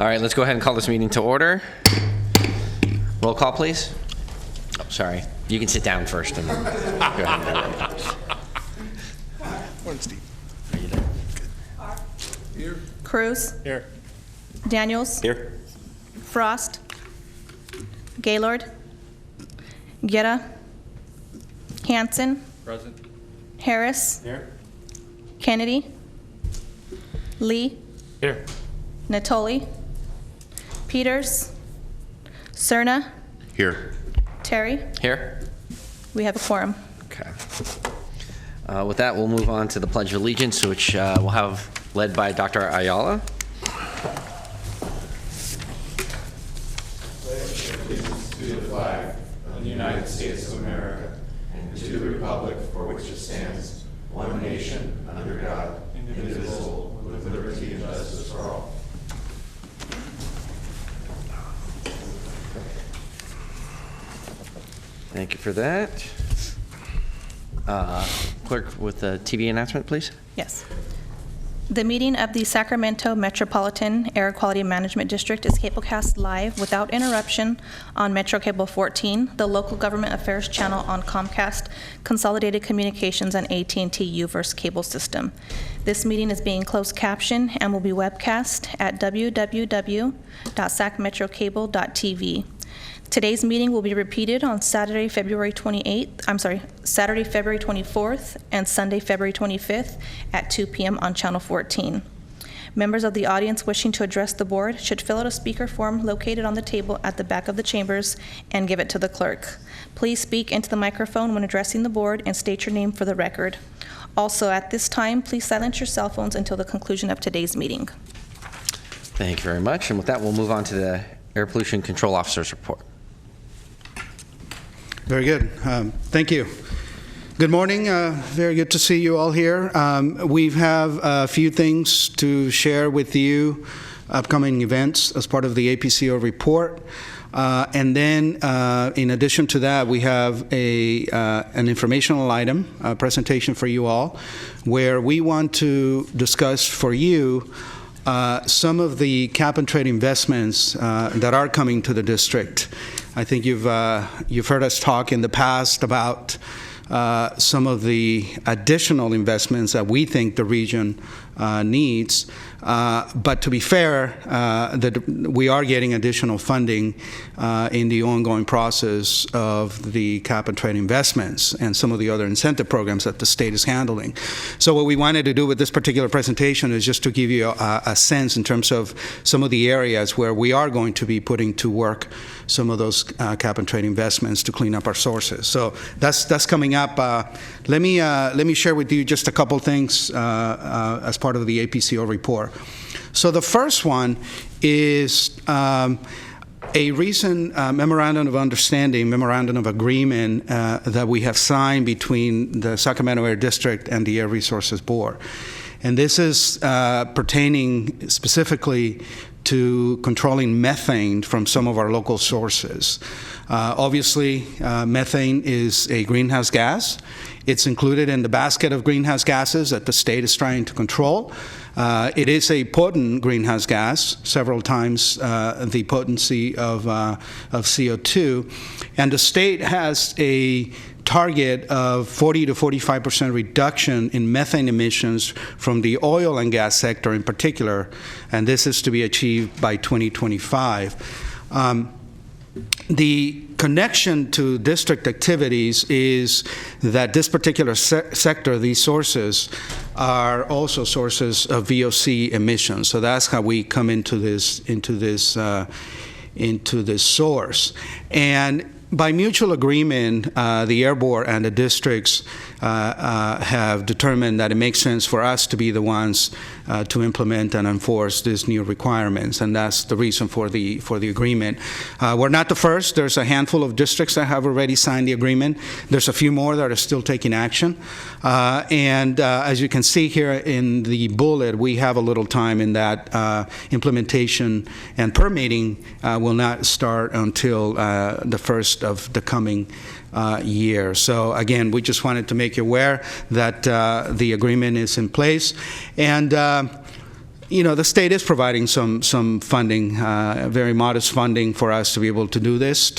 All right, let's go ahead and call this meeting to order. Roll call, please. Oh, sorry. You can sit down first and then go ahead. Morning, Steve. Are you there? Here. Cruz. Here. Daniels. Here. Frost. Gaylord. Guerra. Hanson. Present. Harris. Here. Kennedy. Lee. Here. Natoli. Peters. Cerna. Here. Terry. Here. We have a quorum. Okay. With that, we'll move on to the Pledge of Allegiance, which we'll have led by Dr. Ayala. Pledge allegiance to the flag of the United States of America and to the republic for which it stands, one nation, under God, indivisible, with liberty and justice for all. Thank you for that. Clerk with the TV announcement, please. Yes. The meeting of the Sacramento Metropolitan Air Quality Management District is cablecast live without interruption on Metro Cable 14, the local government affairs channel on Comcast, Consolidated Communications, and AT&T Uverse cable system. This meeting is being closed captioned and will be webcast at www.sacmetrocable.tv. Today's meeting will be repeated on Saturday, February 24th and Sunday, February 25th at 2 p.m. on Channel 14. Members of the audience wishing to address the board should fill out a speaker form located on the table at the back of the chambers and give it to the clerk. Please speak into the microphone when addressing the board and state your name for the record. Also, at this time, please silence your cell phones until the conclusion of today's meeting. Thank you very much. And with that, we'll move on to the Air Pollution Control Officer's report. Very good. Thank you. Good morning. Very good to see you all here. We have a few things to share with you, upcoming events as part of the APCO report. And then, in addition to that, we have an informational item, a presentation for you all, where we want to discuss for you some of the cap-and-trade investments that are coming to the district. I think you've heard us talk in the past about some of the additional investments that we think the region needs. But to be fair, that we are getting additional funding in the ongoing process of the cap-and-trade investments and some of the other incentive programs that the state is handling. So what we wanted to do with this particular presentation is just to give you a sense in terms of some of the areas where we are going to be putting to work some of those cap-and-trade investments to clean up our sources. So that's coming up. Let me share with you just a couple things as part of the APCO report. So the first one is a recent memorandum of understanding, memorandum of agreement that we have signed between the Sacramento Air District and the Air Resources Board. And this is pertaining specifically to controlling methane from some of our local sources. Obviously, methane is a greenhouse gas. It's included in the basket of greenhouse gases that the state is trying to control. It is a potent greenhouse gas, several times the potency of CO2. And the state has a target of 40 to 45% reduction in methane emissions from the oil and gas sector in particular, and this is to be achieved by 2025. The connection to district activities is that this particular sector, these sources, are also sources of VOC emissions. So that's how we come into this source. And by mutual agreement, the Air Board and the districts have determined that it makes sense for us to be the ones to implement and enforce these new requirements, and that's the reason for the agreement. We're not the first. There's a handful of districts that have already signed the agreement. There's a few more that are still taking action, and as you can see here in the bullet, we have a little time in that implementation and permitting will not start until the first of the coming year. So again, we just wanted to make you aware that the agreement is in place. And the state is providing some funding, very modest funding for us to be able to do this.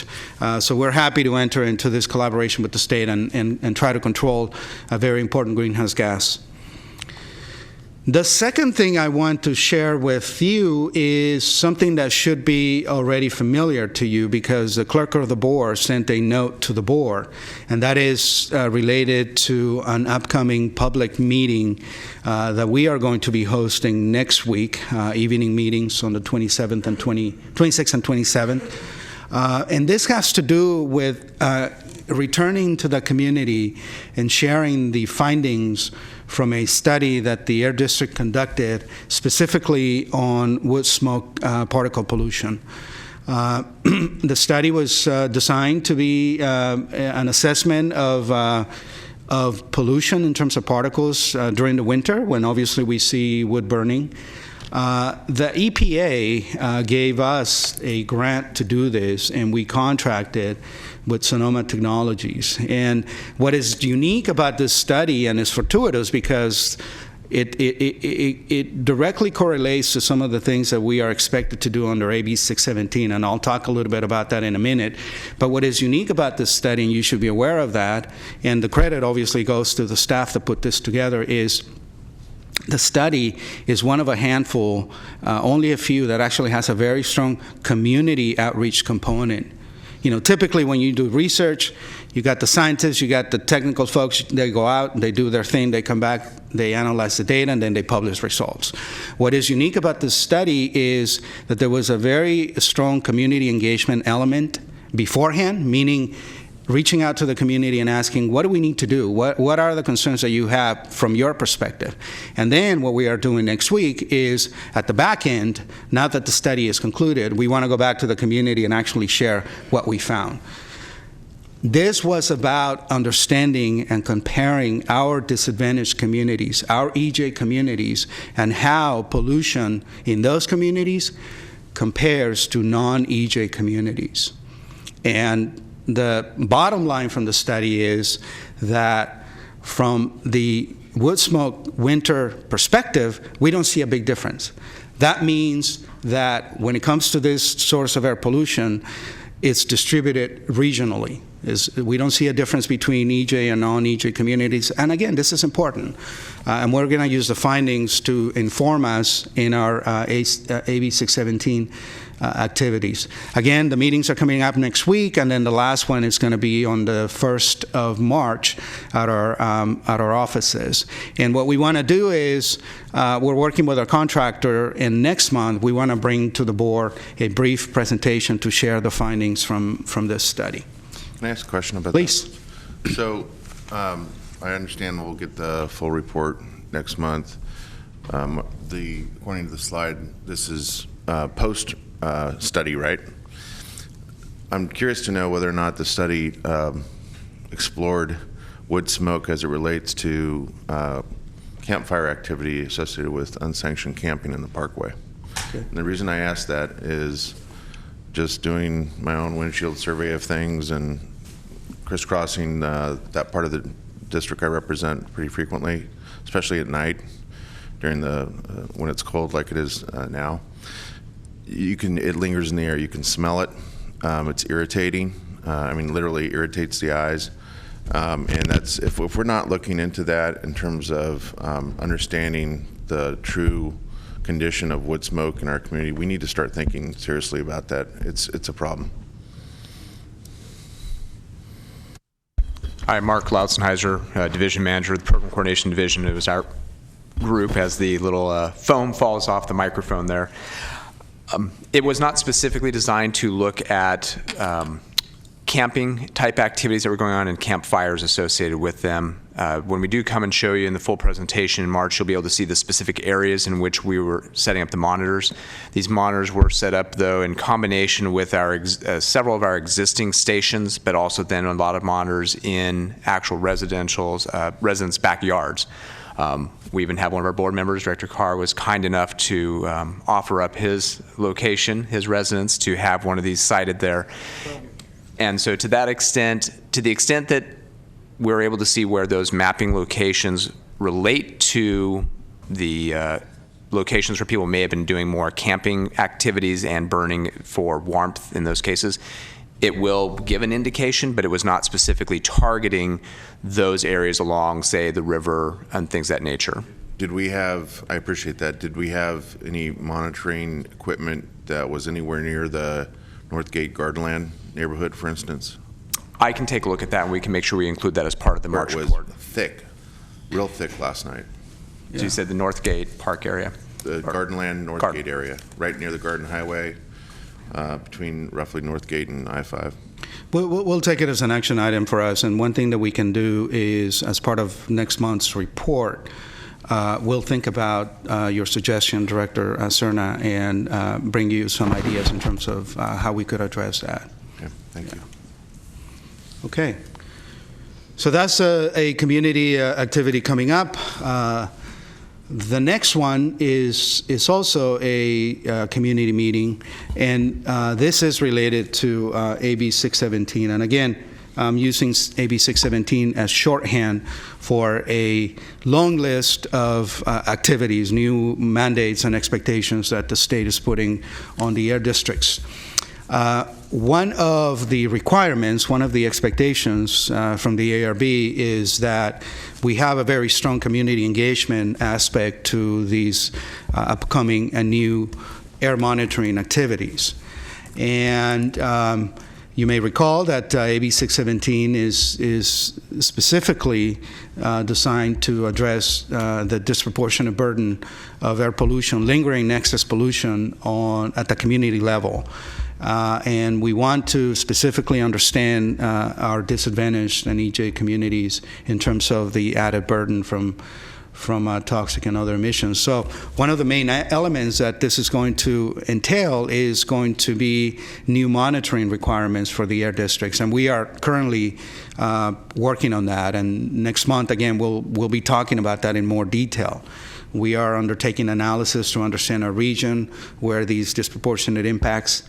So we're happy to enter into this collaboration with the state and try to control a very important greenhouse gas. The second thing I want to share with you is something that should be already familiar to you, because the clerk of the board sent a note to the board, and that is related to an upcoming public meeting that we are going to be hosting next week, evening meetings on the 26th and 27th. And this has to do with returning to the community and sharing the findings from a study that the Air District conducted specifically on wood smoke particle pollution. The study was designed to be an assessment of pollution in terms of particles during the winter, when obviously we see wood burning. The EPA gave us a grant to do this, and we contracted with Sonoma Technologies. And what is unique about this study, and is fortuitous because it directly correlates to some of the things that we are expected to do under AB 617, and I'll talk a little bit about that in a minute. But what is unique about this study, and you should be aware of that, and the credit obviously goes to the staff that put this together, is the study is one of a handful, only a few, that actually has a very strong community outreach component. Typically when you do research, you got the scientists, you got the technical folks, they go out, they do their thing, they come back, they analyze the data, and then they publish results. What is unique about this study is that there was a very strong community engagement element beforehand, meaning reaching out to the community and asking, what do we need to do? What are the concerns that you have from your perspective? And then what we are doing next week is, at the back end, now that the study is concluded, we want to go back to the community and actually share what we found. This was about understanding and comparing our disadvantaged communities, our EJ communities, and how pollution in those communities compares to non-EJ communities. And the bottom line from the study is that from the wood smoke winter perspective, we don't see a big difference. That means that when it comes to this source of air pollution, it's distributed regionally. We don't see a difference between EJ and non-EJ communities. And again, this is important. And we're going to use the findings to inform us in our AB 617 activities. Again, the meetings are coming up next week, and then the last one is going to be on the 1st of March at our offices. And what we want to do is, we're working with our contractor, and next month we want to bring to the board a brief presentation to share the findings from this study. Can I ask a question about Please. that? So I understand we'll get the full report next month. According to the slide, this is post study, right? I'm curious to know whether or not the study explored wood smoke as it relates to campfire activity associated with unsanctioned camping in the parkway. Okay. And the reason I ask that is just doing my own windshield survey of things and crisscrossing that part of the district I represent pretty frequently, especially at night during the when it's cold like it is now. It lingers in the air. You can smell it. It's irritating. I mean, literally irritates the eyes. And that's if we're not looking into that in terms of understanding the true condition of wood smoke in our community, we need to start thinking seriously about that. It's a problem. Hi, Mark Lautzenheiser, Division Manager of the Program Coordination Division. It was our group as the little foam falls off the microphone there. It was not specifically designed to look at camping type activities that were going on and campfires associated with them. When we do come and show you in the full presentation in March, you'll be able to see the specific areas in which we were setting up the monitors. These monitors were set up, though, in combination with our several of our existing stations, but also then a lot of monitors in actual residents' backyards. We even have one of our board members, Director Carr, was kind enough to offer up his location, his residence, to have one of these sited there. And so to that extent, to the extent that we're able to see where those mapping locations relate to the locations where people may have been doing more camping activities and burning for warmth in those cases. It will give an indication, but it was not specifically targeting those areas along, say, the river and things of that nature. Did we have, I appreciate that, did we have any monitoring equipment that was anywhere near the Northgate Gardenland neighborhood, for instance? I can take a look at that, and we can make sure we include that as part of the March It was report. thick, real thick last night. So you said the Northgate Park area? The Gardenland, Northgate area, right near the Garden Highway, between roughly Northgate and I-5. We'll take it as an action item for us, and one thing that we can do is, as part of next month's report, we'll think about your suggestion, Director Cerna, and bring you some ideas in terms of how we could address that. Okay, thank you. Okay. So that's a community activity coming up. The next one is also a community meeting, and this is related to AB 617. And again, I'm using AB 617 as shorthand for a long list of activities, new mandates and expectations that the state is putting on the air districts. One of the requirements, one of the expectations from the ARB is that we have a very strong community engagement aspect to these upcoming and new air monitoring activities. And you may recall that AB 617 is specifically designed to address the disproportionate burden of air pollution, lingering excess pollution at the community level. And we want to specifically understand our disadvantaged and EJ communities in terms of the added burden from toxic and other emissions. So one of the main elements that this is going to entail is going to be new monitoring requirements for the air districts, and we are currently working on that. And next month, again, we'll be talking about that in more detail. We are undertaking analysis to understand our region, where these disproportionate impacts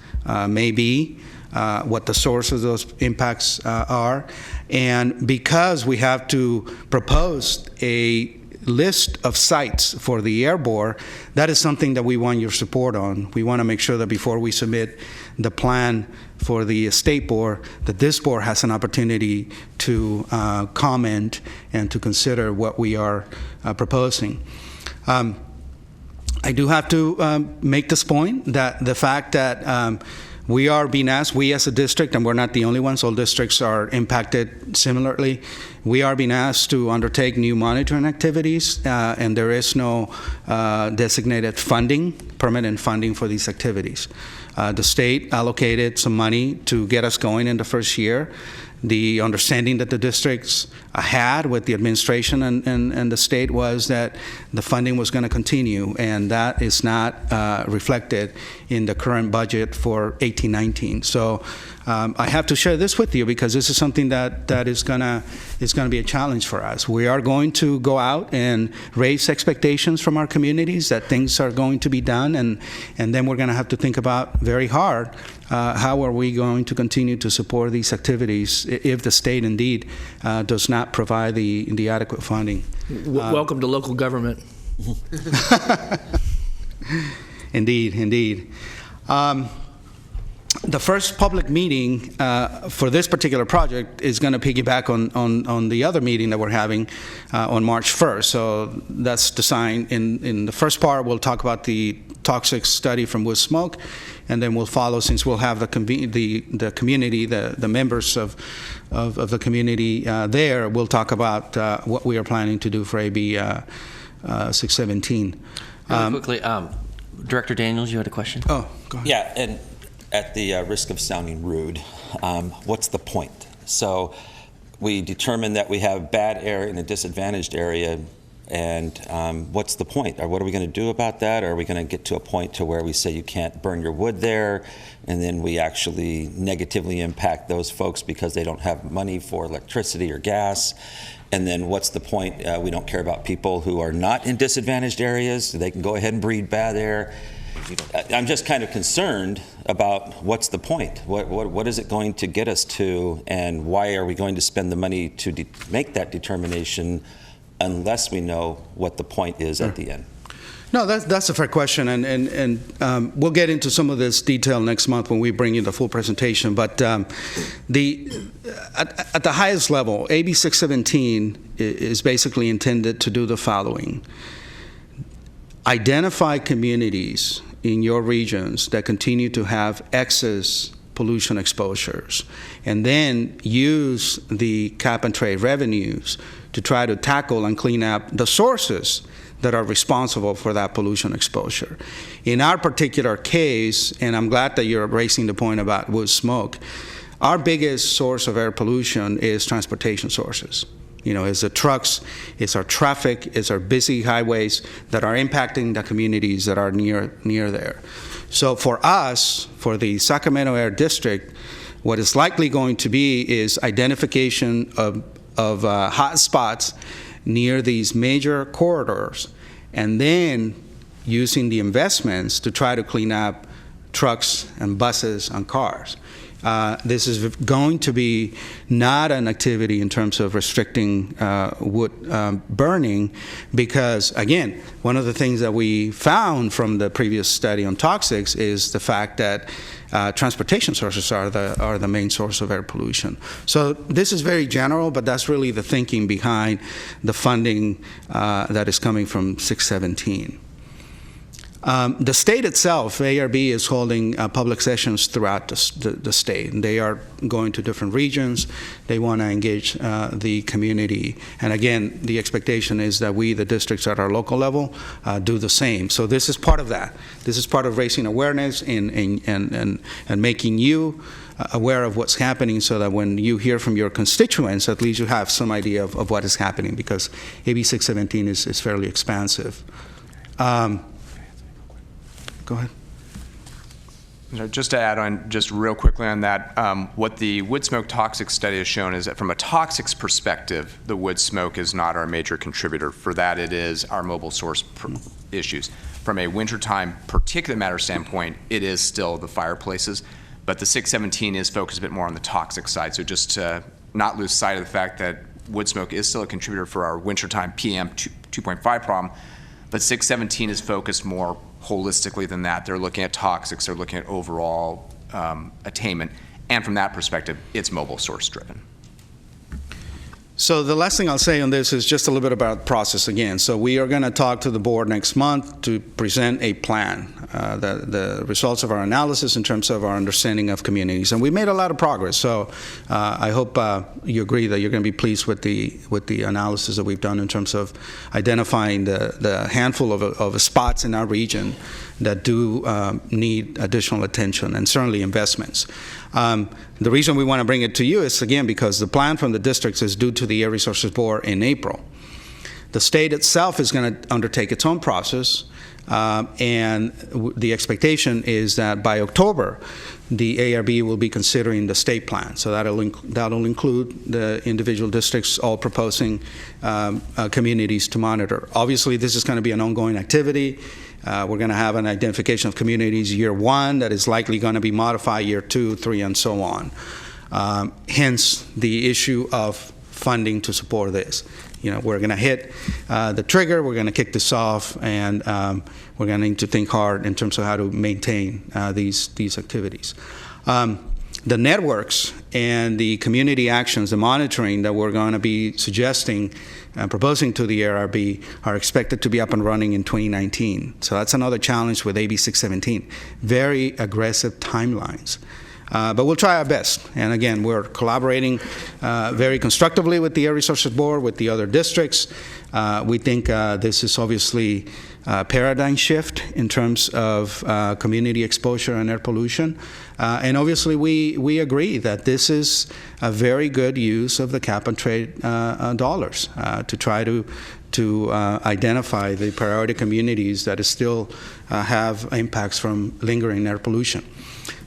may be, what the source of those impacts are. And because we have to propose a list of sites for the air bore, that is something that we want your support on. We want to make sure that before we submit the plan for the state board, that this board has an opportunity to comment and to consider what we are proposing. I do have to make this point, that the fact that we are being asked, we as a district, and we're not the only ones, all districts are impacted similarly, we are being asked to undertake new monitoring activities, and there is no designated funding, permanent funding for these activities. The state allocated some money to get us going in the first year. The understanding that the districts had with the administration and the state was that the funding was going to continue, and that is not reflected in the current budget for 18-19. So I have to share this with you because this is something that is going to be a challenge for us. We are going to go out and raise expectations from our communities that things are going to be done, and then we're going to have to think about very hard how are we going to continue to support these activities if the state indeed does not provide the adequate funding. Welcome to local government. Indeed. The first public meeting for this particular project is going to piggyback on the other meeting that we're having on March 1st. So that's designed in the first part. We'll talk about the toxic study from wood smoke, and then we'll follow, since we'll have the community, the members of the community there. We'll talk about what we are planning to do for AB 617. Really quickly, Director Daniels, you had a question? Oh, go ahead. Yeah, and at the risk of sounding rude, what's the point? So we determined that we have bad air in a disadvantaged area, and what's the point? Or what are we going to do about that? Or are we going to get to a point to where we say you can't burn your wood there, and then we actually negatively impact those folks because they don't have money for electricity or gas? And then what's the point? We don't care about people who are not in disadvantaged areas. They can go ahead and breathe bad air. I'm just kind of concerned about what's the point? What is it going to get us to, and why are we going to spend the money to make that determination unless we know what the point is at the end? No, that's a fair question, and we'll get into some of this detail next month when we bring you the full presentation. But at the highest level, AB 617 is basically intended to do the following: identify communities in your regions that continue to have excess pollution exposures, and then use the cap and trade revenues to try to tackle and clean up the sources that are responsible for that pollution exposure. In our particular case, and I'm glad that you're raising the point about wood smoke, our biggest source of air pollution is transportation sources. You know, it's the trucks, it's our traffic, it's our busy highways that are impacting the communities that are near there. So for us, for the Sacramento Air District, what is likely going to be is identification of hot spots near these major corridors, and then using the investments to try to clean up trucks and buses and cars. This is going to be not an activity in terms of restricting wood burning, because, again, one of the things that we found from the previous study on toxics is the fact that transportation sources are the main source of air pollution. So this is very general, but that's really the thinking behind the funding that is coming from 617. The state itself, ARB, is holding public sessions throughout the state. They are going to different regions. They want to engage the community. And again, the expectation is that we, the districts at our local level, do the same. So this is part of that. This is part of raising awareness and making you aware of what's happening, so that when you hear from your constituents, at least you have some idea of what is happening, because AB 617 is fairly expansive. Go ahead. Just to add on, just real quickly on that, what the wood smoke toxic study has shown is that from a toxics perspective, the wood smoke is not our major contributor. For that, it is our mobile source issues. From a wintertime particulate matter standpoint, it is still the fireplaces, but the 617 is focused a bit more on the toxic side. So just to not lose sight of the fact that wood smoke is still a contributor for our wintertime PM 2.5 problem, but 617 is focused more holistically than that. They're looking at toxics, they're looking at overall attainment, and from that perspective, it's mobile source driven. So the last thing I'll say on this is just a little bit about process again. So we are going to talk to the board next month to present a plan, the results of our analysis in terms of our understanding of communities. And we made a lot of progress. So I hope you agree that you're going to be pleased with the analysis that we've done in terms of identifying the handful of spots in our region that do need additional attention and certainly investments. The reason we want to bring it to you is, again, because the plan from the districts is due to the Air Resources Board in April. The state itself is going to undertake its own process, and the expectation is that by October, the ARB will be considering the state plan. So that'll include the individual districts all proposing communities to monitor. Obviously, this is going to be an ongoing activity. We're going to have an identification of communities year one that is likely going to be modified year 2, 3, and so on. Hence, the issue of funding to support this. You know, we're going to hit the trigger, we're going to kick this off, and we're going to need to think hard in terms of how to maintain these activities. The networks and the community actions, the monitoring that we're going to be suggesting and proposing to the ARB are expected to be up and running in 2019. So that's another challenge with AB 617. Very aggressive timelines. But we'll try our best. And again, we're collaborating very constructively with the Air Resources Board, with the other districts. We think this is obviously a paradigm shift in terms of community exposure and air pollution. And obviously, we agree that this is a very good use of the cap and trade dollars to try to identify the priority communities that still have impacts from lingering air pollution.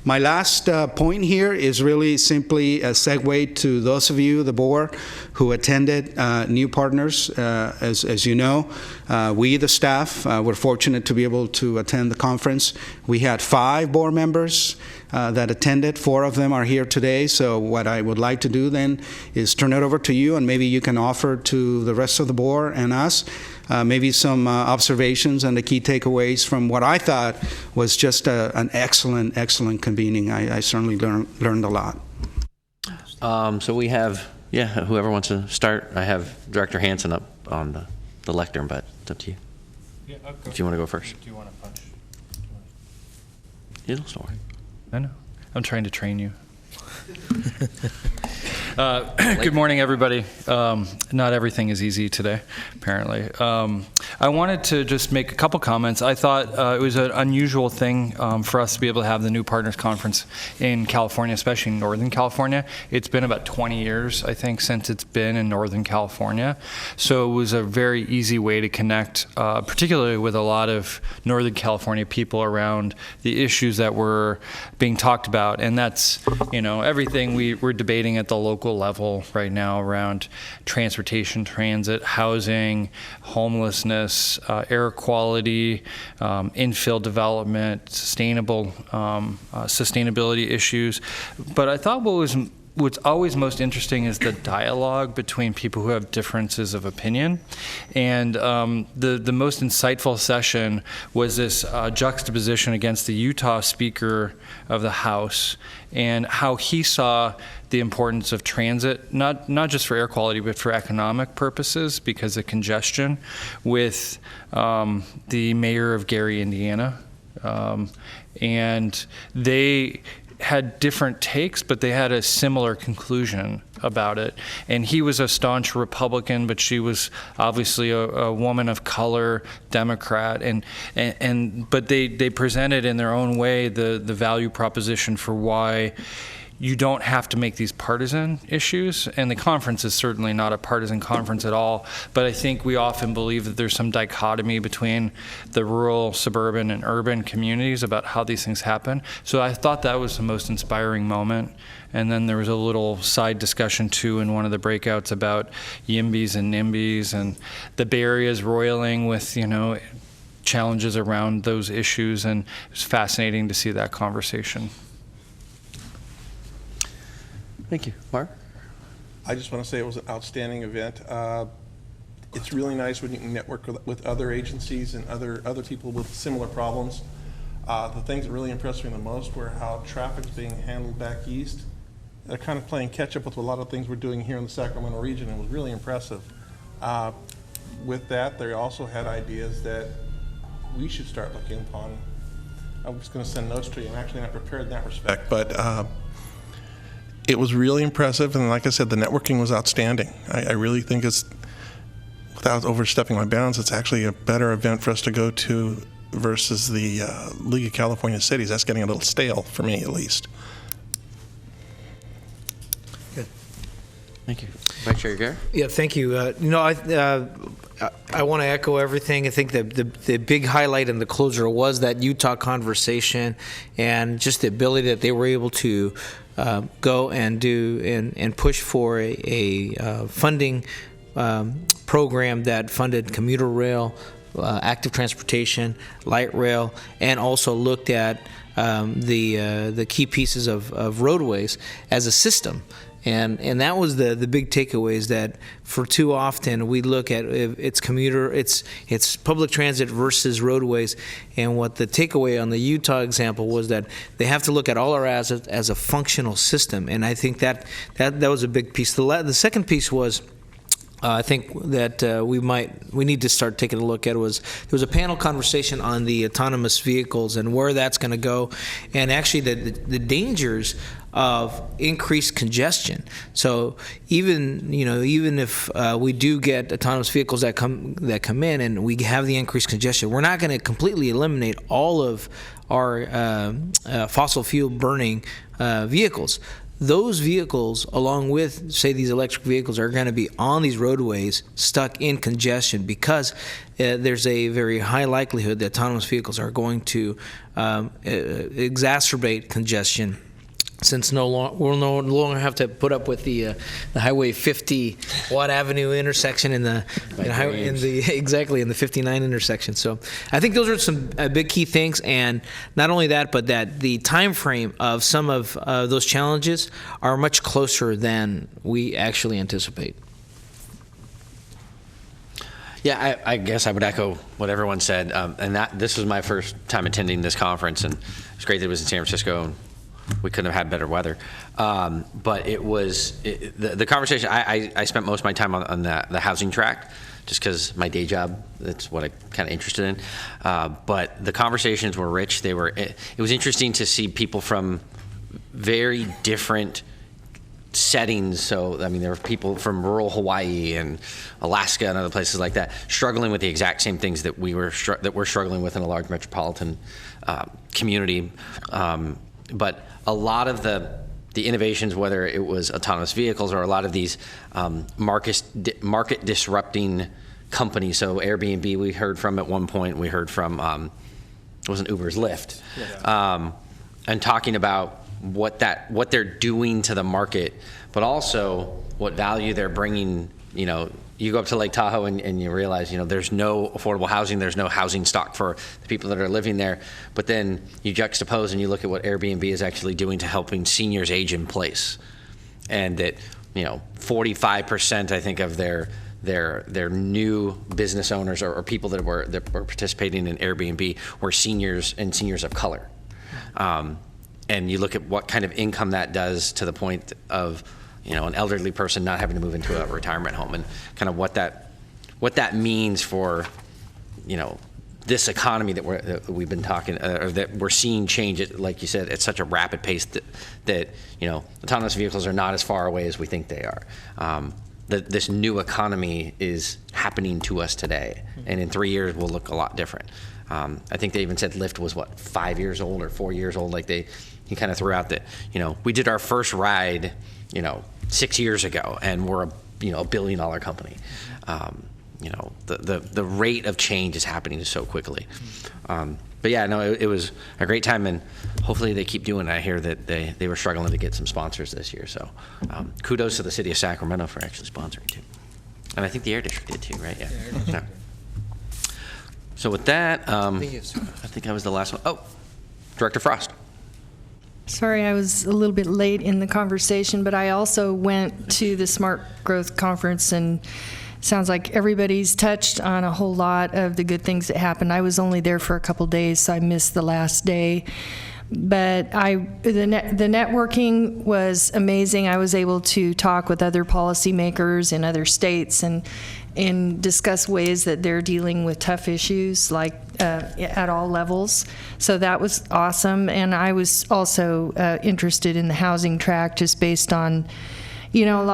My last point here is really simply a segue to those of you, the board, who attended New Partners. As you know, we, the staff, were fortunate to be able to attend the conference. We had 5 board members that attended. 4 of them are here today. So what I would like to do then is turn it over to you, and maybe you can offer to the rest of the board and us maybe some observations and the key takeaways from what I thought was just an excellent convening. I certainly learned a lot. So we have, whoever wants to start. I have Director Hansen up on the lectern, but it's up to you. Yeah, I'll go. If you want to go first. Do you want to punch? Yeah, don't worry. I know. I'm trying to train you. Good morning, everybody. Not everything is easy today, apparently. I wanted to just make a couple comments. I thought it was an unusual thing for us to be able to have the New Partners Conference in California, especially in Northern California. It's been about 20 years, I think, since it's been in Northern California. So it was a very easy way to connect, particularly with a lot of Northern California people around the issues that were being talked about. And that's, everything we're debating at the local level right now around transportation, transit, housing, homelessness, air quality, infill development, sustainability issues. But I thought what's always most interesting is the dialogue between people who have differences of opinion. And the most insightful session was this juxtaposition against the Utah Speaker of the House and how he saw the importance of transit, not just for air quality, but for economic purposes because of congestion, with the mayor of Gary, Indiana. And they had different takes, but they had a similar conclusion about it. And he was a staunch Republican, but she was obviously a woman of color, Democrat, but they presented in their own way the value proposition for why you don't have to make these partisan issues, and the conference is certainly not a partisan conference at all, but I think we often believe that there's some dichotomy between the rural, suburban, and urban communities about how these things happen. So I thought that was the most inspiring moment. And then there was a little side discussion too in one of the breakouts about YIMBYs and NIMBYs, and the Bay Area is roiling with, challenges around those issues, and it was fascinating to see that conversation. Thank you. Mark? I just want to say it was an outstanding event. It's really nice when you can network with other agencies and other people with similar problems. The things that really impressed me the most were how traffic's being handled back east. They're kind of playing catch up with a lot of things we're doing here in the Sacramento region. It was really impressive. With that, they also had ideas that we should start looking upon. I was going to send notes to you. I'm actually not prepared in that respect, but it was really impressive, and like I said, the networking was outstanding. I really think it's, without overstepping my bounds, it's actually a better event for us to go to versus the League of California Cities. That's getting a little stale for me, at least. Good. Thank you. Vice Chair Guerra? Yeah, thank you. I want to echo everything. I think the big highlight and the closer was that Utah conversation, and just the ability that they were able to go and do and push for a funding program that funded commuter rail, active transportation, light rail, and also looked at the key pieces of roadways as a system. And that was the big takeaway, is that for too often we look at it's public transit versus roadways, and what the takeaway on the Utah example was that they have to look at all our assets as a functional system, and I think that was a big piece. The second piece was, I think that we need to start taking a look at there was a panel conversation on the autonomous vehicles and where that's going to go, and actually the dangers of increased congestion. So even if we do get autonomous vehicles that come in and we have the increased congestion, we're not going to completely eliminate all of our fossil fuel burning vehicles. those vehicles, along with, say, these electric vehicles, are going to be on these roadways stuck in congestion because there's a very high likelihood that autonomous vehicles are going to exacerbate congestion, since we'll no longer have to put up with the Highway 50 Watt Avenue intersection in the 59 intersection. So I think those are some big key things, and not only that, but that the time frame of some of those challenges are much closer than we actually anticipate. Yeah, I guess I would echo what everyone said, and this was my first time attending this conference, and it's great that it was in San Francisco, and we couldn't have had better weather. But it was, the conversation, I spent most of my time on the housing track, just because my day job, that's what I'm kind of interested in. But the conversations were rich. It was interesting to see people from very different settings. So, I mean, there were people from rural Hawaii and Alaska and other places like that struggling with the exact same things that we're struggling with in a large metropolitan community. But a lot of the innovations, whether it was autonomous vehicles or a lot of these market disrupting companies. So Airbnb, we heard from at one point. We heard from it wasn't Uber's Lyft, and talking about what they're doing to the market, but also what value they're bringing. You know, you go up to Lake Tahoe and you realize, you know, there's no affordable housing, there's no housing stock for the people that are living there. But then you juxtapose and you look at what Airbnb is actually doing to helping seniors age in place, and that, you know, 45% I think of their new business owners or people that were participating in Airbnb were seniors and seniors of color. And you look at what kind of income that does to the point of, you know, an elderly person not having to move into a retirement home, and kind of what that means for, you know, this economy that we've been talking, or that we're seeing change it, like you said, at such a rapid pace that you know, autonomous vehicles are not as far away as we think they are. This new economy is happening to us today, and in 3 years will look a lot different. I think they even said Lyft was 5 years old or 4 years old. Like he kind of threw out that, you know, we did our first ride, you know, 6 years ago, and we're a $1 billion company. You know, the rate of change is happening so quickly. But yeah, no, it was a great time, and hopefully they keep doing it. I hear that they were struggling to get some sponsors this year, so kudos to the city of Sacramento for actually sponsoring too. And I think the Air District did too, right? Yeah. So with that, I think I was the last one. Oh, Director Frost. Sorry, I was a little bit late in the conversation, but I also went to the Smart Growth Conference, and sounds like everybody's touched on a whole lot of the good things that happened. I was only there for a couple days, so I missed the last day. But the networking was amazing. I was able to talk with other policymakers in other states and discuss ways that they're dealing with tough issues, like at all levels. So that was awesome. And I was also interested in the housing track, just based on, you know,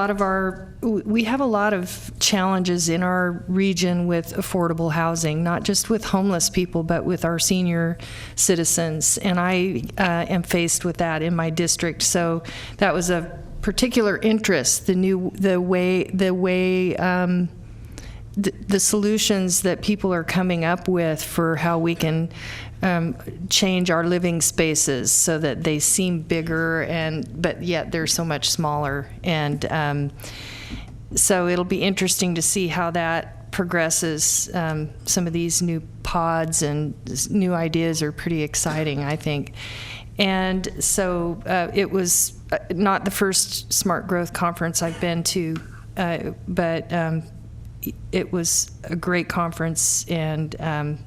we have a lot of challenges in our region with affordable housing, not just with homeless people, but with our senior citizens. And I am faced with that in my district. So that was a particular interest, the solutions that people are coming up with for how we can change our living spaces so that they seem bigger, but yet they're so much smaller. And so it'll be interesting to see how that progresses. Some of these new pods and new ideas are pretty exciting, I think. And so it was not the first Smart Growth Conference I've been to, but it was a great conference and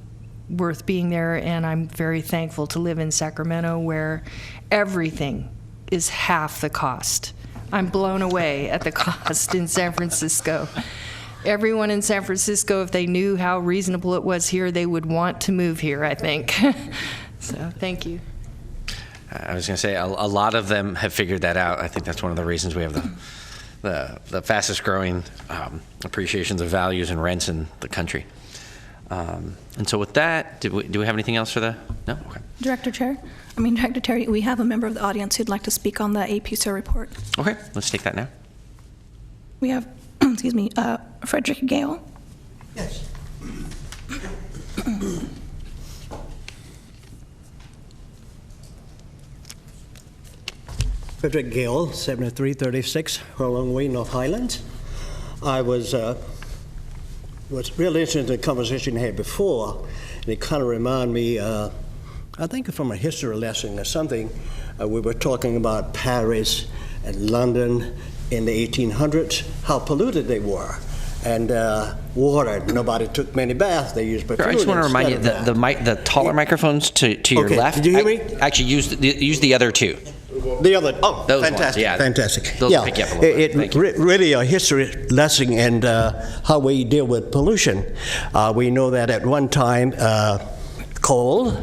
worth being there, and I'm very thankful to live in Sacramento, where everything is half the cost. I'm blown away at the cost in San Francisco. Everyone in San Francisco, if they knew how reasonable it was here, they would want to move here, I think. So thank you. I was going to say, a lot of them have figured that out. I think that's one of the reasons we have the fastest growing appreciations of values and rents in the country. And so with that, do we have anything else for the, no? Okay. Director Terry, we have a member of the audience who'd like to speak on the APSER report. Okay, let's take that now. We have, Frederick Gale. Yes. Frederick Gale, 7336 Long Way, North Highlands. I was really interested in the conversation I had before, and it kind of reminded me, I think from a history lesson or something, we were talking about Paris and London in the 1800s, how polluted they were. And water, nobody took many baths, they used perfume. I just want to remind you that the taller microphones to your Okay, left. did you hear me? Actually, use the other two. The other, Those fantastic, ones, yeah. fantastic. Those pick you up a little bit. Thank you. Really a history lesson and how we deal with pollution. We know that at one time, coal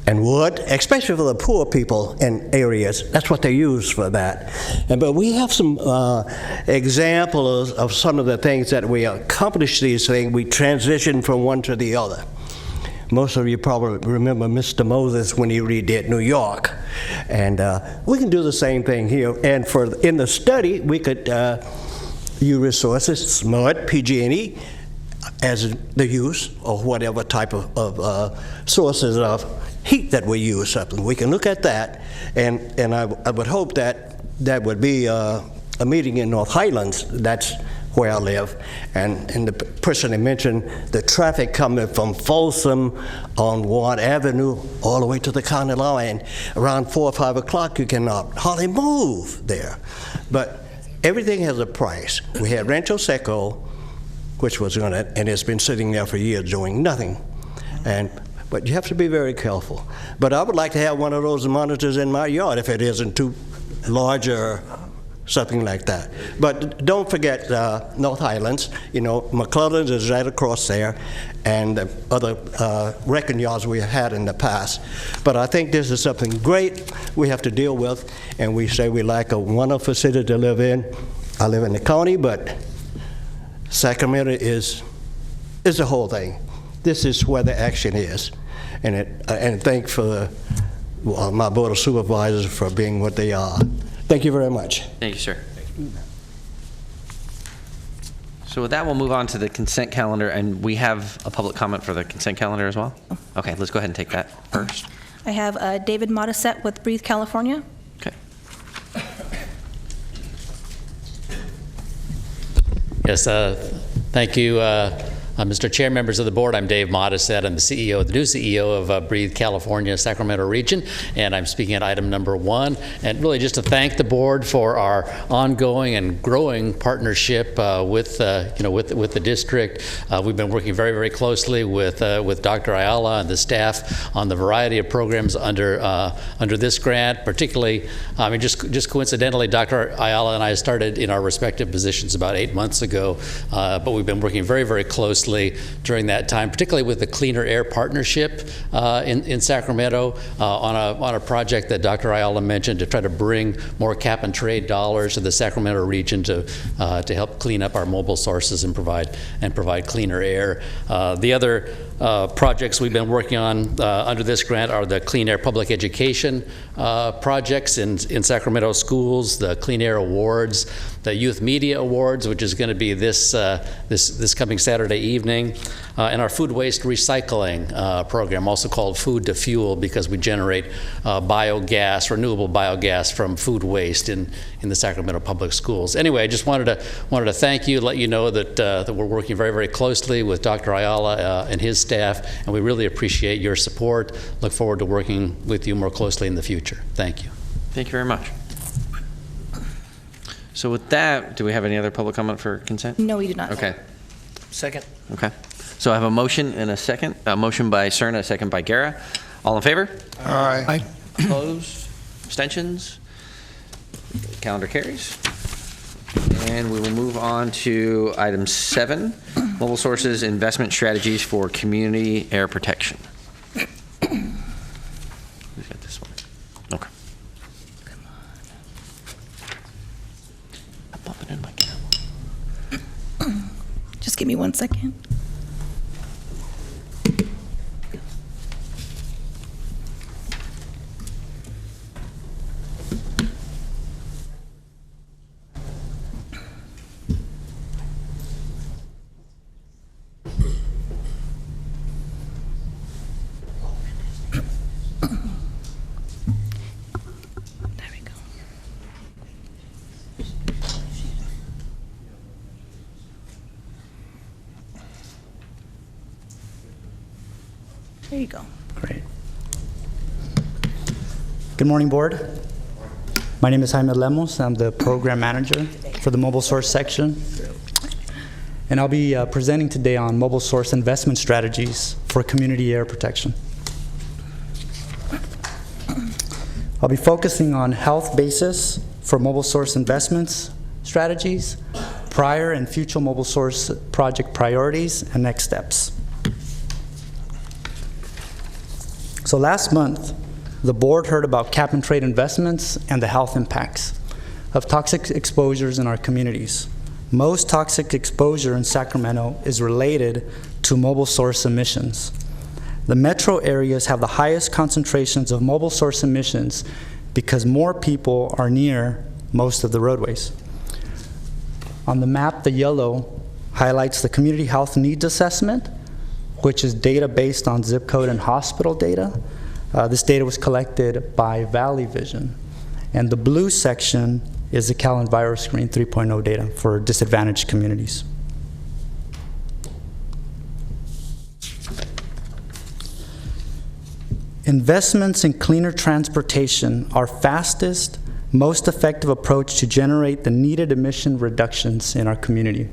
and wood, especially for the poor people in areas, that's what they use for that. But we have some examples of some of the things that we accomplish these things. We transition from one to the other. Most of you probably remember Mr. Moses when he redid New York. And we can do the same thing here. And in the study, we could use resources, mud, PG&E, as the use, or whatever type of sources of heat that we use. We can look at that, and I would hope that would be a meeting in North Highlands. That's where I live, and the person that mentioned the traffic coming from Folsom on Ward Avenue all the way to the county line, around 4 or 5 o'clock, you cannot hardly move there. But everything has a price. We had Rancho Seco, which was on it, and it's been sitting there for years doing nothing. But you have to be very careful. But I would like to have one of those monitors in my yard if it isn't too large or something like that. But don't forget North Highlands. McClellan's is right across there, and the other wrecking yards we had in the past. But I think this is something great we have to deal with, and we say we like a wonderful city to live in. I live in the county, but Sacramento is the whole thing. This is where the action is. And thank for my board of supervisors for being what they are. Thank you very much. Thank you, sir. So with that, we'll move on to the consent calendar, and we have a public comment for the consent calendar as well? Okay, let's go ahead and take that first. I have David Modisette with Breathe California. Okay. Yes, thank you, Mr. Chair, members of the board. I'm Dave Modisette. I'm the new CEO of Breathe California, Sacramento region, and I'm speaking at item number 1. And really just to thank the board for our ongoing and growing partnership with the district. We've been working very, very closely with Dr. Ayala and the staff on the variety of programs under this grant. Particularly, just coincidentally, Dr. Ayala and I started in our respective positions about 8 months ago, but we've been working very, very closely during that time, particularly with the Cleaner Air Partnership in Sacramento on a project that Dr. Ayala mentioned to try to bring more cap and trade dollars to the Sacramento region to help clean up our mobile sources and provide cleaner air. The other projects we've been working on under this grant are the Clean Air Public Education projects in Sacramento schools, the Clean Air Awards, the Youth Media Awards, which is going to be this coming Saturday evening, and our food waste recycling program, also called Food to Fuel, because we generate biogas, renewable biogas from food waste in the Sacramento public schools. Anyway, I just wanted to thank you, let you know that we're working very, very closely with Dr. Ayala and his staff, and we really appreciate your support. Look forward to working with you more closely in the future. Thank you. Thank you very much. So with that, do we have any other public comment for consent? No, we do not. Okay. Second. Okay. So I have a motion and a second. A motion by Cerna, a second by Guerra. All in favor? Aye. Opposed? Abstentions? Calendar carries. And we will move on to item 7, Mobile Sources Investment Strategies for Community Air Protection. Who's got this one? Okay. Come on. I'm bumping into my camera. Just give me 1 second. There you go. Great. Good morning, Board. My name is Jaime Lemos. I'm the Program Manager for the Mobile Source section. And I'll be presenting today on mobile source investment strategies for community air protection. I'll be focusing on health basis for mobile source investments strategies, prior and future mobile source project priorities, and next steps. So last month, the board heard about cap and trade investments and the health impacts of toxic exposures in our communities. Most toxic exposure in Sacramento is related to mobile source emissions. The metro areas have the highest concentrations of mobile source emissions because more people are near most of the roadways. On the map, the yellow highlights the community health needs assessment, which is data based on zip code and hospital data. This data was collected by Valley Vision. And the blue section is the Cal EnviroScreen 3.0 data for disadvantaged communities. Investments in cleaner transportation are fastest, most effective approach to generate the needed emission reductions in our community.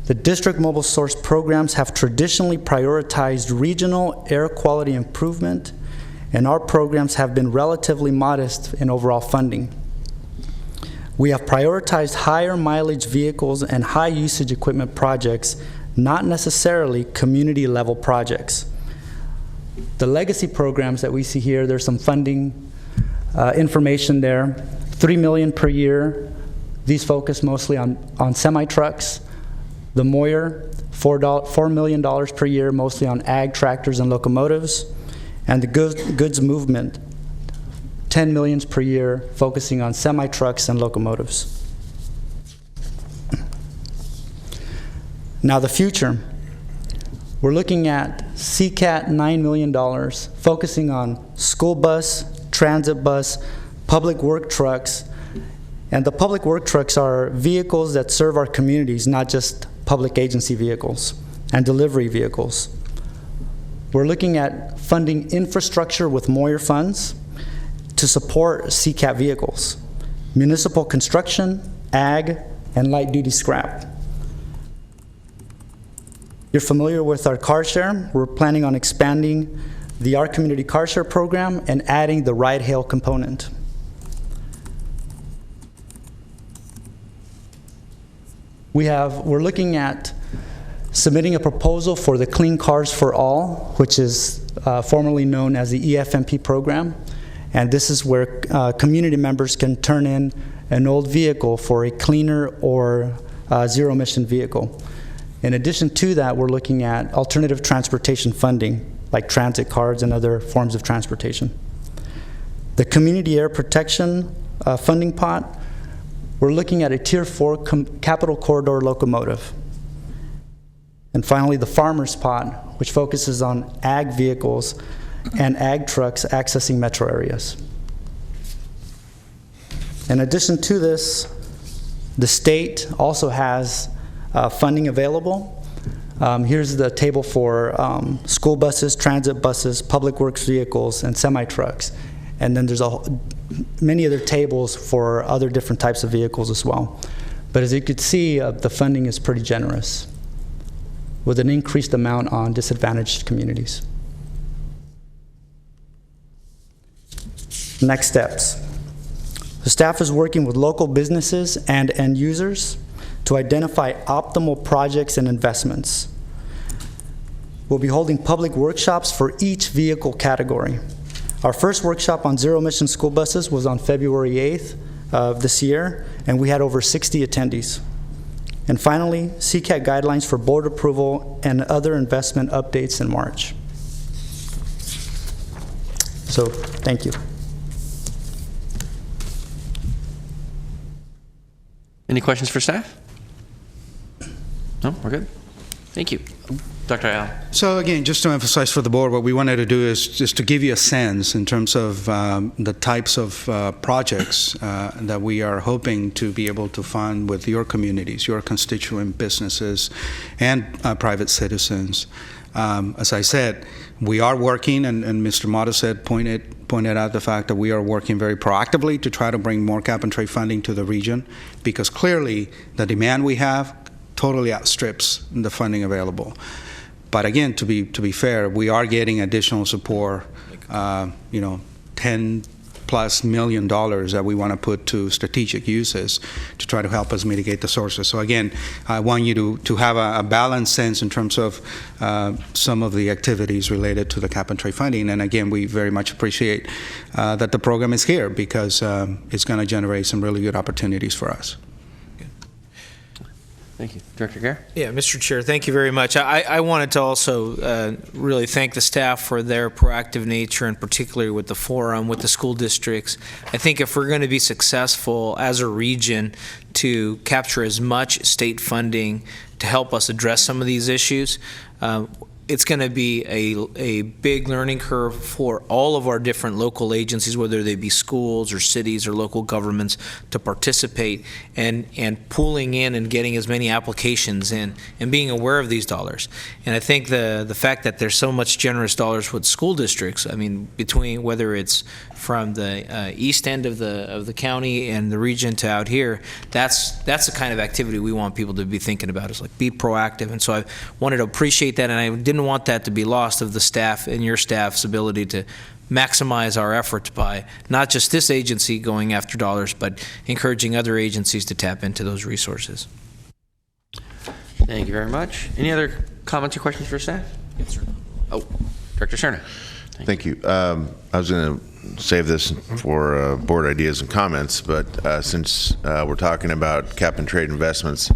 The district mobile source programs have traditionally prioritized regional air quality improvement, and our programs have been relatively modest in overall funding. We have prioritized higher mileage vehicles and high usage equipment projects, not necessarily community level projects. The legacy programs that we see here, there's some funding information there. $3 million per year. These focus mostly on semi-trucks. The Moyer, $4 million per year, mostly on ag tractors and locomotives. And the goods movement, $10 million per year, focusing on semi-trucks and locomotives. Now the future. We're looking at CCAT $9 million, focusing on school bus, transit bus, public work trucks. And the public work trucks are vehicles that serve our communities, not just public agency vehicles and delivery vehicles. We're looking at funding infrastructure with Moyer funds to support CCAT vehicles, municipal construction, ag, and light-duty scrap. You're familiar with our car share. We're planning on expanding the Our Community Car Share program and adding the ride-hail component. We're looking at submitting a proposal for the Clean Cars for All, which is formerly known as the EFMP program. And this is where community members can turn in an old vehicle for a cleaner or zero-emission vehicle. In addition to that, we're looking at alternative transportation funding, like transit cards and other forms of transportation. The Community Air Protection funding pot, we're looking at a Tier 4 capital corridor locomotive. And finally, the Farmers pot, which focuses on ag vehicles and ag trucks accessing metro areas. In addition to this, the state also has funding available. Here's the table for school buses, transit buses, public works vehicles, and semi-trucks. And then there's many other tables for other different types of vehicles as well. But as you could see, the funding is pretty generous, with an increased amount on disadvantaged communities. Next steps. The staff is working with local businesses and end users to identify optimal projects and investments. We'll be holding public workshops for each vehicle category. Our first workshop on zero-emission school buses was on February 8th of this year, and we had over 60 attendees. And finally, CCAT guidelines for board approval and other investment updates in March. So, thank you. Any questions for staff? No, we're good. Thank you. Dr. Ayala. So again, just to emphasize for the board, what we wanted to do is just to give you a sense in terms of the types of projects that we are hoping to be able to fund with your communities, your constituent businesses, and private citizens. As I said, we are working, and Mr. Mata pointed out the fact that we are working very proactively to try to bring more cap-and-trade funding to the region, because clearly the demand we have totally outstrips the funding available. But again, to be fair, we are getting additional support, $10+ million that we want to put to strategic uses to try to help us mitigate the sources. So again, I want you to have a balanced sense in terms of some of the activities related to the cap-and-trade funding. And again, we very much appreciate that the program is here, because it's going to generate some really good opportunities for us. Thank you. Director Gare? Yeah, Mr. Chair, thank you very much. I wanted to also really thank the staff for their proactive nature, and particularly with the forum, with the school districts. I think if we're going to be successful as a region to capture as much state funding to help us address some of these issues, it's going to be a big learning curve for all of our different local agencies, whether they be schools or cities or local governments, to participate and pooling in and getting as many applications in and being aware of these dollars. And I think the fact that there's so much generous dollars with school districts, I mean, between whether it's from the east end of the county and the region to out here, that's the kind of activity we want people to be thinking about, is like be proactive. And so I wanted to appreciate that, and I didn't want that to be lost of the staff and your staff's ability to maximize our efforts by not just this agency going after dollars, but encouraging other agencies to tap into those resources. Thank you very much. Any other comments or questions for staff? Yes, sir. Oh, Director Cerna. Thank you. I was going to save this for board ideas and comments, but since we're talking about cap-and-trade investments,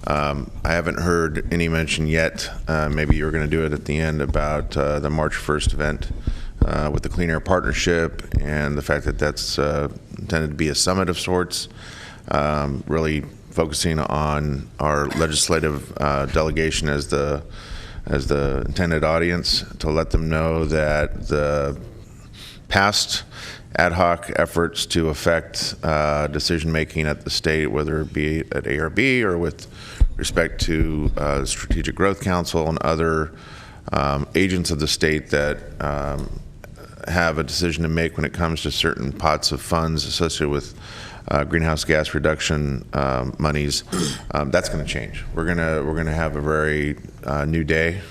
I haven't heard any mention yet, maybe you were going to do it at the end, about the March 1st event with the Clean Air Partnership, and the fact that that's intended to be a summit of sorts, really focusing on our legislative delegation as the intended audience, to let them know that the past ad hoc efforts to affect decision-making at the state, whether it be at ARB or with respect to Strategic Growth Council and other agents of the state that have a decision to make when it comes to certain pots of funds associated with greenhouse gas reduction monies, that's going to change. We're gonna have a very new day,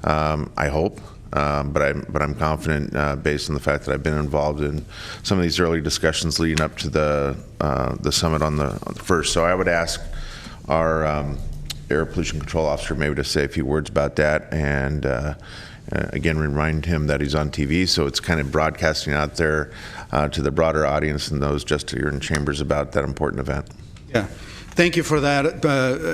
I hope. But I'm confident, based on the fact that I've been involved in some of these early discussions leading up to the summit on the 1st. So I would ask our Air Pollution Control Officer maybe to say a few words about that, and again, remind him that he's on TV, so it's kind of broadcasting out there to the broader audience and those just here in chambers about that important event. Yeah. Thank you for that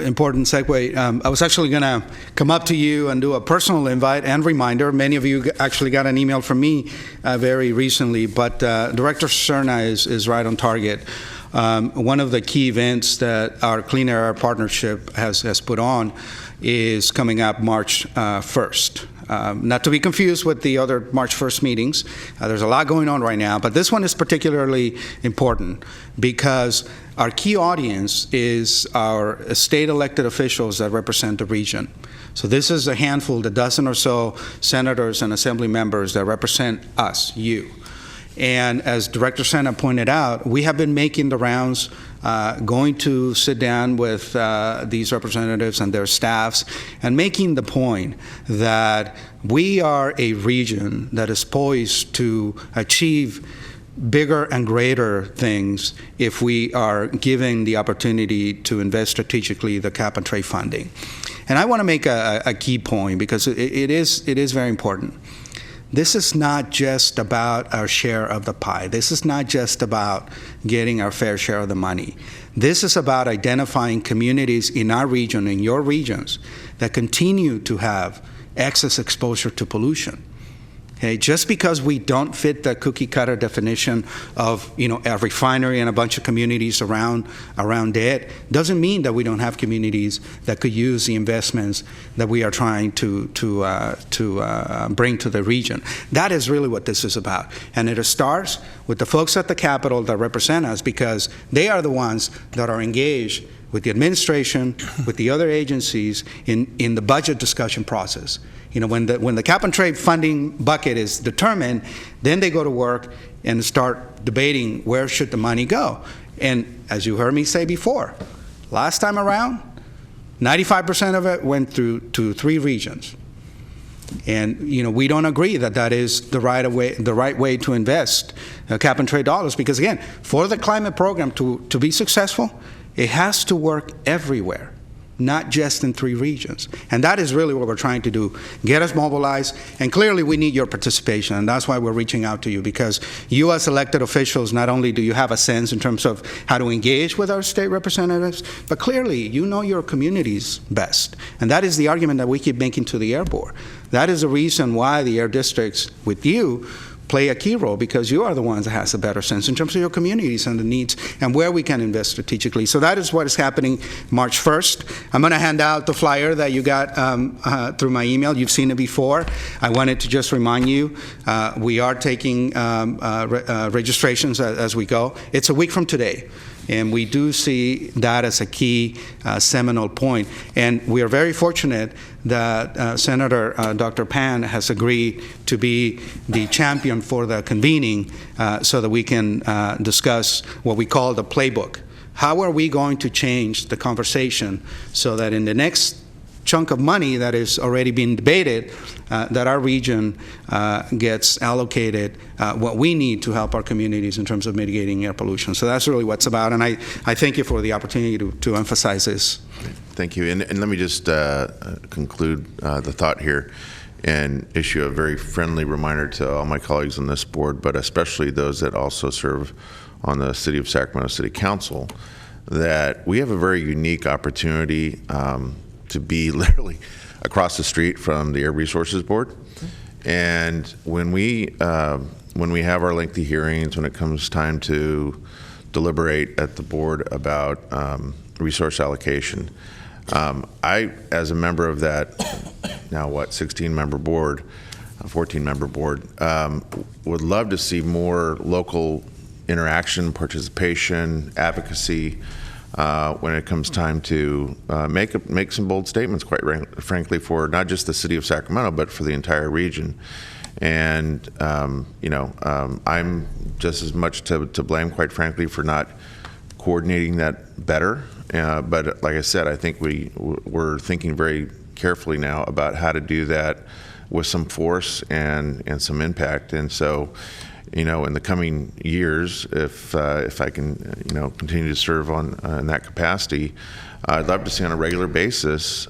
important segue. I was actually going to come up to you and do a personal invite and reminder. Many of you actually got an email from me very recently, but Director Cerna is right on target. One of the key events that our Clean Air Partnership has put on is coming up March 1st. Not to be confused with the other March 1st meetings. There's a lot going on right now, but this one is particularly important because our key audience is our state elected officials that represent the region. So this is a handful, a dozen or so senators and assembly members that represent us, you. And as Director Cerna pointed out, we have been making the rounds, going to sit down with these representatives and their staffs, and making the point that we are a region that is poised to achieve bigger and greater things if we are given the opportunity to invest strategically the cap-and-trade funding. And I want to make a key point, because it is very important. This is not just about our share of the pie. This is not just about getting our fair share of the money. This is about identifying communities in our region, in your regions, that continue to have excess exposure to pollution. Okay, just because we don't fit the cookie cutter definition of, a refinery and a bunch of communities around it, doesn't mean that we don't have communities that could use the investments that we are trying to bring to the region. That is really what this is about. And it starts with the folks at the Capitol that represent us, because they are the ones that are engaged with the administration, with the other agencies in the budget discussion process. You know, when the cap and trade funding bucket is determined, then they go to work and start debating where should the money go. And as you heard me say before, last time around, 95% of it went to 3 regions. And you know, we don't agree that that is the right way to invest cap and trade dollars, because again, for the climate program to be successful, it has to work everywhere, not just in 3 regions. And that is really what we're trying to do, get us mobilized. And clearly we need your participation, and that's why we're reaching out to you, because you as elected officials, not only do you have a sense in terms of how to engage with our state representatives, but clearly you know your communities best. And that is the argument that we keep making to the Air Board. That is the reason why the air districts with you play a key role, because you are the ones that has a better sense in terms of your communities and the needs and where we can invest strategically. So that is what is happening March 1st. I'm going to hand out the flyer that you got through my email. You've seen it before. I wanted to just remind you, we are taking registrations as we go. It's a week from today. And we do see that as a key seminal point. And we are very fortunate that Senator Dr. Pan has agreed to be the champion for the convening so that we can discuss what we call the playbook. How are we going to change the conversation so that in the next chunk of money that is already being debated, that our region gets allocated what we need to help our communities in terms of mitigating air pollution. So that's really what's about, and I thank you for the opportunity to emphasize this. Thank you, and let me just conclude the thought here and issue a very friendly reminder to all my colleagues on this board, but especially those that also serve on the City of Sacramento City Council, that we have a very unique opportunity to be literally across the street from the Air Resources Board. And when we have our lengthy hearings, when it comes time to deliberate at the board about resource allocation, I, as a member of that now 16-member board, 14-member board, would love to see more local interaction, participation, advocacy, when it comes time to make some bold statements, quite frankly, for not just the city of Sacramento, but for the entire region. And I'm just as much to blame, quite frankly, for not coordinating that better. But like I said, I think we're thinking very carefully now about how to do that with some force and some impact. And so, in the coming years, if I can, continue to serve in that capacity, I'd love to see on a regular basis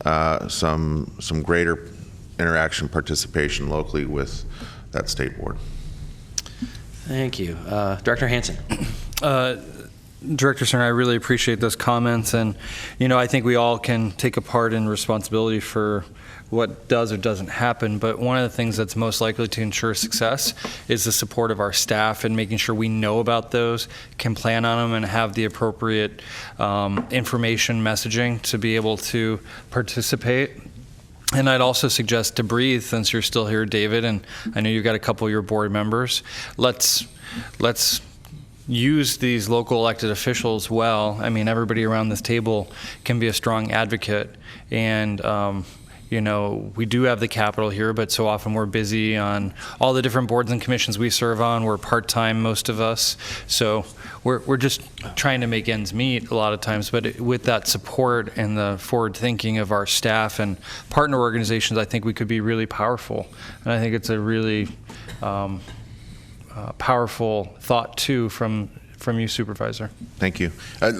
some greater interaction, participation locally with that state board. Thank you, Director Hansen. Director Cerner, I really appreciate those comments, and I think we all can take a part in responsibility for what does or doesn't happen, but one of the things that's most likely to ensure success is the support of our staff and making sure we know about those, can plan on them, and have the appropriate information messaging to be able to participate. And I'd also suggest to breathe, since you're still here, David, and I know you've got a couple of your board members, let's use these local elected officials well. I mean, everybody around this table can be a strong advocate, and we do have the Capitol here, but so often we're busy on all the different boards and commissions we serve on. We're part-time, most of us. So we're just trying to make ends meet a lot of times. But with that support and the forward thinking of our staff and partner organizations, I think we could be really powerful. And I think it's a really powerful thought, too, from you, Supervisor. Thank you. One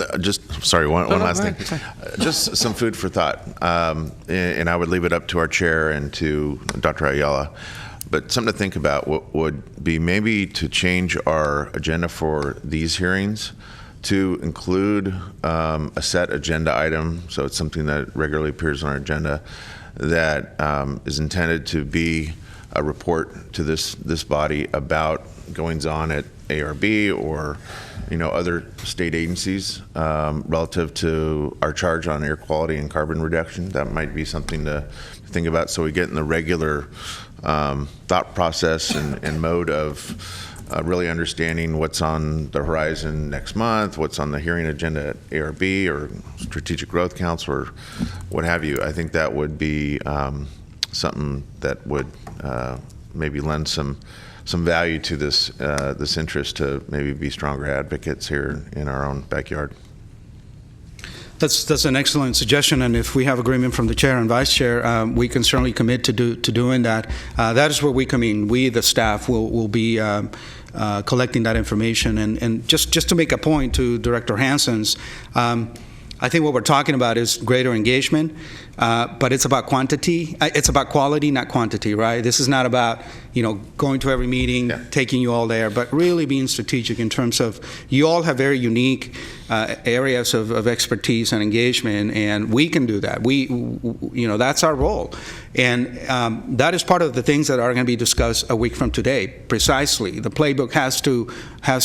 last thing. Just some food for thought. And I would leave it up to our chair and to Dr. Ayala. But something to think about would be maybe to change our agenda for these hearings to include a set agenda item, so it's something that regularly appears on our agenda, that is intended to be a report to this body about goings-on at ARB or other state agencies relative to our charge on air quality and carbon reduction. That might be something to think about, so we get in the regular thought process and mode of really understanding what's on the horizon next month, what's on the hearing agenda at ARB or Strategic Growth Council or what have you. I think that would be something that would maybe lend some value to this interest to maybe be stronger advocates here in our own backyard. That's an excellent suggestion, and if we have agreement from the chair and vice chair, we can certainly commit to doing that. That is where we come in. We, the staff, will be collecting that information. And just to make a point to Director Hansen's, I think what we're talking about is greater engagement, but it's about quantity. It's about quality, not quantity, right? This is not about, going to every meeting, taking you all there, but really being strategic in terms of you all have very unique areas of expertise and engagement, and we can do that. That's our role. And that is part of the things that are going to be discussed a week from today, precisely. The playbook has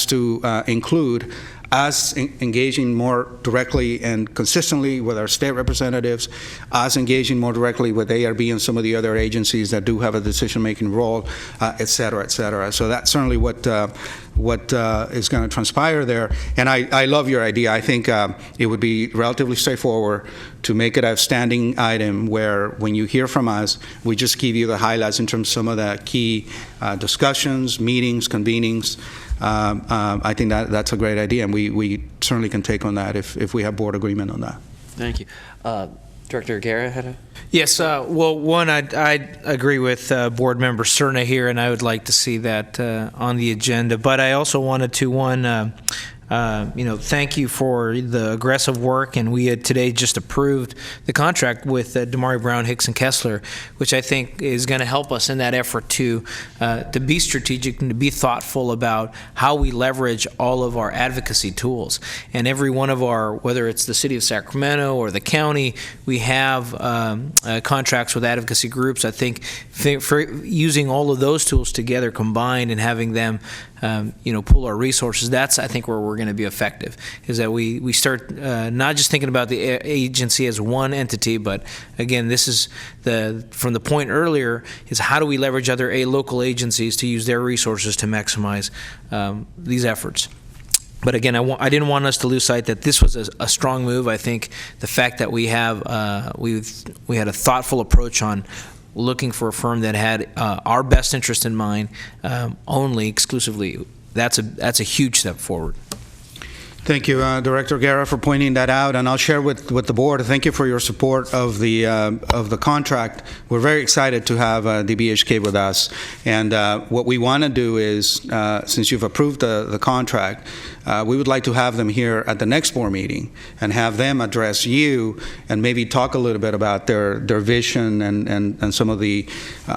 to include us engaging more directly and consistently with our state representatives, us engaging more directly with ARB and some of the other agencies that do have a decision-making role, et cetera, et cetera. So that's certainly what is going to transpire there. And I love your idea. I think it would be relatively straightforward to make it a standing item where when you hear from us, we just give you the highlights in terms of some of the key discussions, meetings, convenings. I think that's a great idea, and we certainly can take on that if we have board agreement on that. Thank you. Director Guerra had a... Yes, well, one, I agree with Board Member Cerna here, and I would like to see that on the agenda. But I also wanted to, thank you for the aggressive work, and we had today just approved the contract with Damari Brown, Hicks, and Kessler, which I think is going to help us in that effort to be strategic and to be thoughtful about how we leverage all of our advocacy tools. And every one of our, whether it's the City of Sacramento or the county, we have contracts with advocacy groups. I think for using all of those tools together combined and having them pool our resources, that's, I think, where we're going to be effective, is that we start not just thinking about the agency as one entity, but again, this is from the point earlier, is how do we leverage other local agencies to use their resources to maximize these efforts. But again, I didn't want us to lose sight that this was a strong move. I think the fact that we have we had a thoughtful approach on looking for a firm that had our best interest in mind only, exclusively, that's a huge step forward. Thank you, Director Guerra, for pointing that out, and I'll share with the board. Thank you for your support of the contract. We're very excited to have DBHK with us, and what we want to do is, since you've approved the contract, we would like to have them here at the next board meeting and have them address you and maybe talk a little bit about their vision and some of the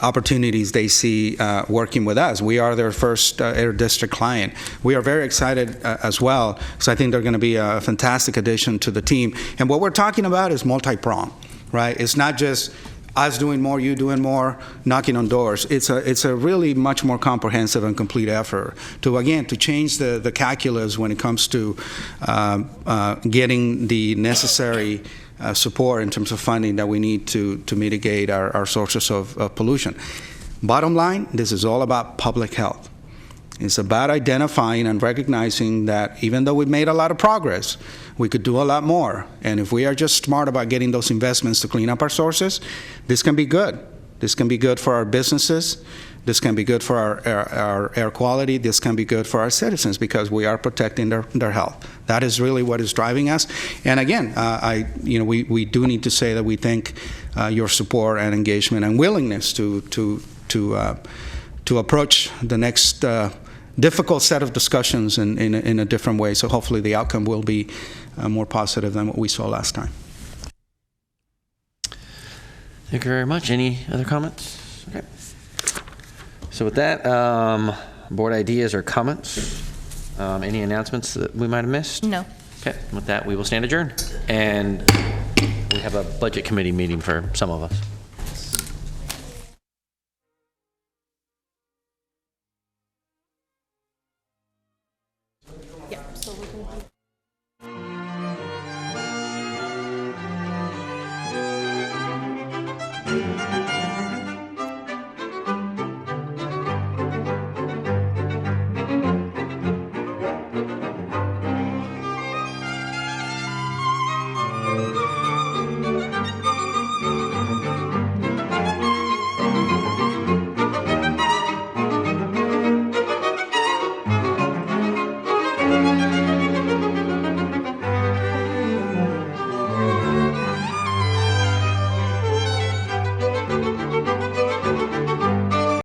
opportunities they see working with us. We are their first Air District client. We are very excited as well, because I think they're going to be a fantastic addition to the team. And what we're talking about is multi-pronged, right? It's not just us doing more, you doing more, knocking on doors. It's a really much more comprehensive and complete effort to change the calculus when it comes to getting the necessary support in terms of funding that we need to mitigate our sources of pollution. Bottom line, this is all about public health. It's about identifying and recognizing that even though we've made a lot of progress, we could do a lot more. And if we are just smart about getting those investments to clean up our sources, this can be good. This can be good for our businesses. This can be good for our air quality. This can be good for our citizens because we are protecting their health. That is really what is driving us. And again, we do need to say that we thank your support and engagement and willingness to approach the next difficult set of discussions in a different way. So hopefully the outcome will be more positive than what we saw last time. Thank you very much. Any other comments? Okay. So with that, board ideas or comments? Any announcements that we might have missed? No. Okay. With that, we will stand adjourned. And we have a budget committee meeting for some of us.